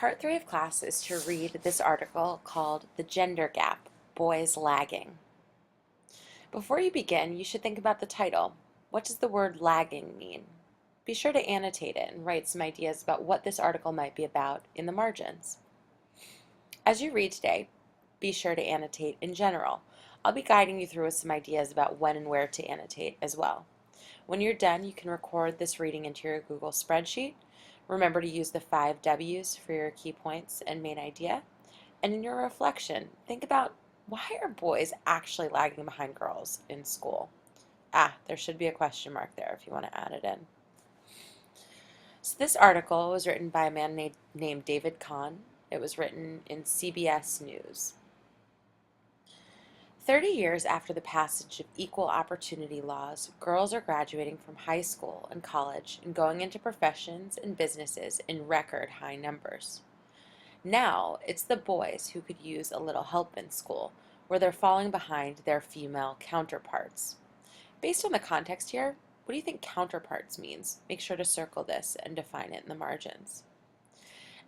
Part 3 of class is to read this article called The Gender Gap, Boys Lagging. Before you begin, you should think about the title. What does the word lagging mean? Be sure to annotate it and write some ideas about what this article might be about in the margins. As you read today, be sure to annotate in general. I'll be guiding you through with some ideas about when and where to annotate as well. When you're done, you can record this reading into your Google spreadsheet. Remember to use the 5 W's for your key points and main idea. And in your reflection, think about, why are boys actually lagging behind girls in school? There should be a question mark there if you want to add it in. So this article was written by a man named David Kahn. It was written in CBS News. 30 years after the passage of equal opportunity laws, girls are graduating from high school and college and going into professions and businesses in record high numbers. Now, it's the boys who could use a little help in school, where they're falling behind their female counterparts. Based on the context here, what do you think counterparts means? Make sure to circle this and define it in the margins.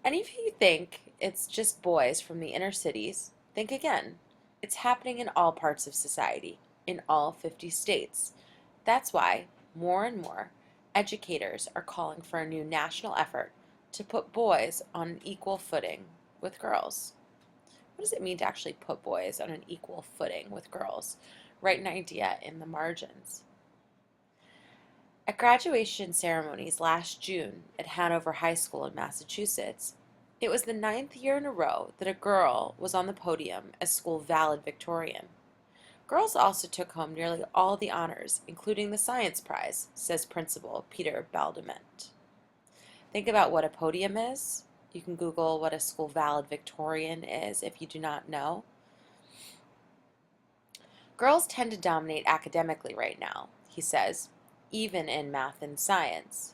And if you think it's just boys from the inner cities, think again. It's happening in all parts of society, in all 50 states. That's why, more and more, educators are calling for a new national effort to put boys on an equal footing with girls. What does it mean to actually put boys on an equal footing with girls? Write an idea in the margins. At graduation ceremonies last June at Hanover High School in Massachusetts, it was the 9th year in a row that a girl was on the podium as school valedictorian. Girls also took home nearly all the honors, including the science prize, says Principal Peter Baldement. Think about what a podium is. You can Google what a school valedictorian is if you do not know. Girls tend to dominate academically right now, he says, even in math and science.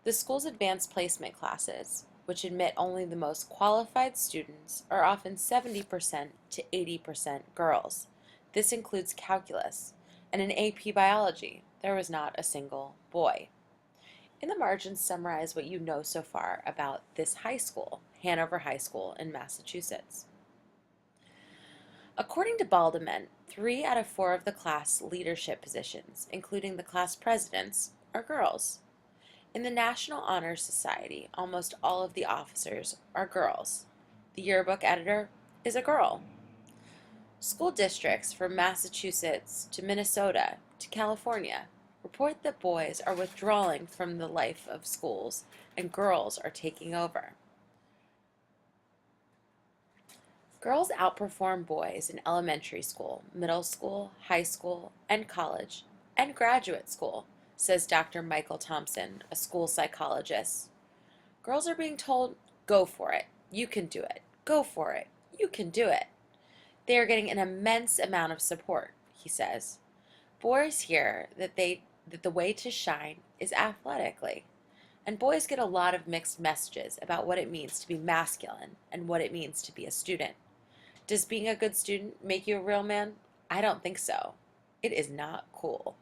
The school's advanced placement classes, which admit only the most qualified students, are often 70% to 80% girls. This includes calculus, and in AP biology, there was not a single boy. In the margins, summarize what you know so far about this high school, Hanover High School in Massachusetts. According to Baldement, 3 out of 4 of the class leadership positions, including the class presidents, are girls. In the National Honor Society, almost all of the officers are girls. The yearbook editor is a girl. School districts from Massachusetts to Minnesota to California report that boys are withdrawing from the life of schools and girls are taking over. Girls outperform boys in elementary school, middle school, high school, and college, and graduate school, says Dr. Michael Thompson, a school psychologist. Girls are being told, go for it, you can do it, go for it, you can do it. They are getting an immense amount of support, he says. Boys hear that the way to shine is athletically, and boys get a lot of mixed messages about what it means to be masculine and what it means to be a student. Does being a good student make you a real man? I don't think so. It is not cool.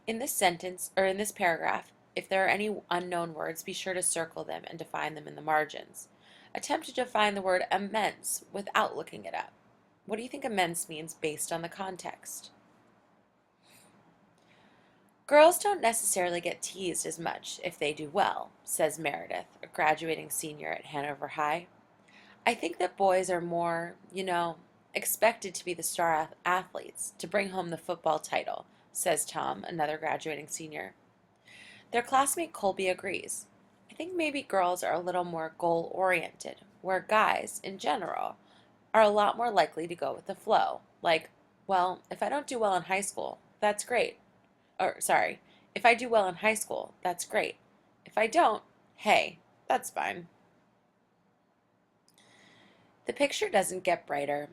In this sentence, or in this paragraph, if there are any unknown words, be sure to circle them and define them in the margins. Attempt to define the word immense without looking it up. What do you think immense means based on the context? Girls don't necessarily get teased as much if they do well, says Meredith, a graduating senior at Hanover High. I think that boys are more, expected to be the star athletes, to bring home the football title, says Tom, another graduating senior. Their classmate Colby agrees. I think maybe girls are a little more goal-oriented, where guys, in general, are a lot more likely to go with the flow. Like, well, if I don't do well in high school, that's great. If I do well in high school, that's great. If I don't, hey, that's fine. The picture doesn't get brighter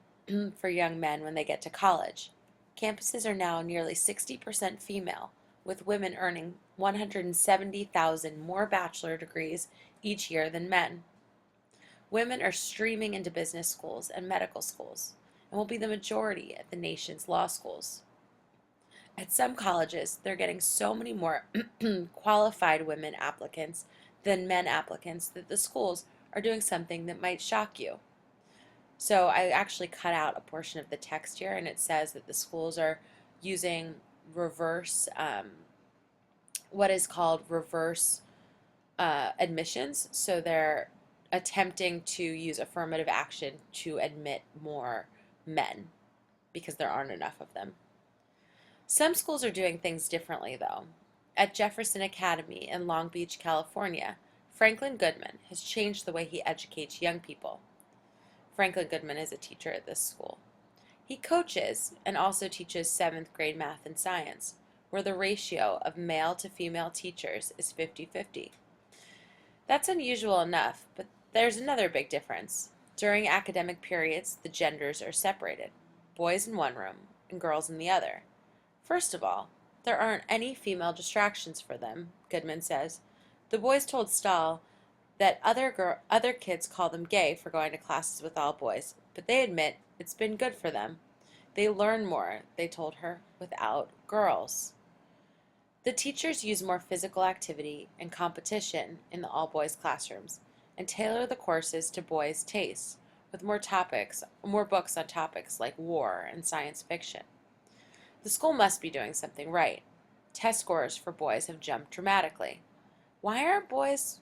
for young men when they get to college. Campuses are now nearly 60% female, with women earning 170,000 more bachelor degrees each year than men. Women are streaming into business schools and medical schools, and will be the majority at the nation's law schools. At some colleges, they're getting so many more qualified women applicants than men applicants that the schools are doing something that might shock you. So I actually cut out a portion of the text here, and it says that the schools are using reverse, what is called reverse admissions. So they're attempting to use affirmative action to admit more men because there aren't enough of them. Some schools are doing things differently, though. At Jefferson Academy in Long Beach, California, Franklin Goodman has changed the way he educates young people. Franklin Goodman is a teacher at this school. He coaches and also teaches 7th grade math and science, where the ratio of male to female teachers is 50-50. That's unusual enough, but there's another big difference. During academic periods, the genders are separated, boys in one room and girls in the other. First of all, there aren't any female distractions for them, Goodman says. The boys told Stahl that other kids call them gay for going to classes with all boys, but they admit it's been good for them. They learn more, they told her, without girls. The teachers use more physical activity and competition in the all-boys classrooms and tailor the courses to boys' tastes, with more books on topics like war and science fiction. The school must be doing something right. Test scores for boys have jumped dramatically. Why aren't boys'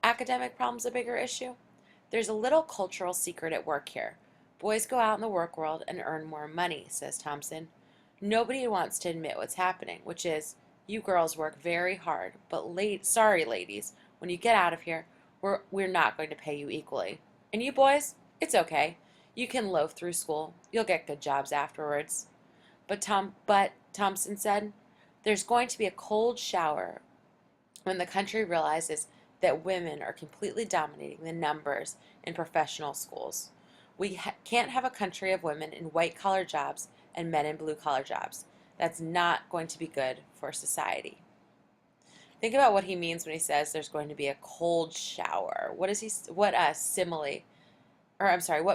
academic problems a bigger issue? There's a little cultural secret at work here. Boys go out in the work world and earn more money, says Thompson. Nobody wants to admit what's happening, which is, you girls work very hard, but sorry, ladies, when you get out of here, we're not going to pay you equally. And you boys, it's okay. You can loaf through school. You'll get good jobs afterwards. But Thompson said, there's going to be a cold shower when the country realizes that women are completely dominating the numbers in professional schools. We can't have a country of women in white-collar jobs and men in blue-collar jobs. That's not going to be good for society. Think about what he means when he says there's going to be a cold shower. What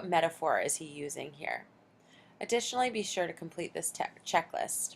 metaphor is he using here? Additionally, be sure to complete this checklist.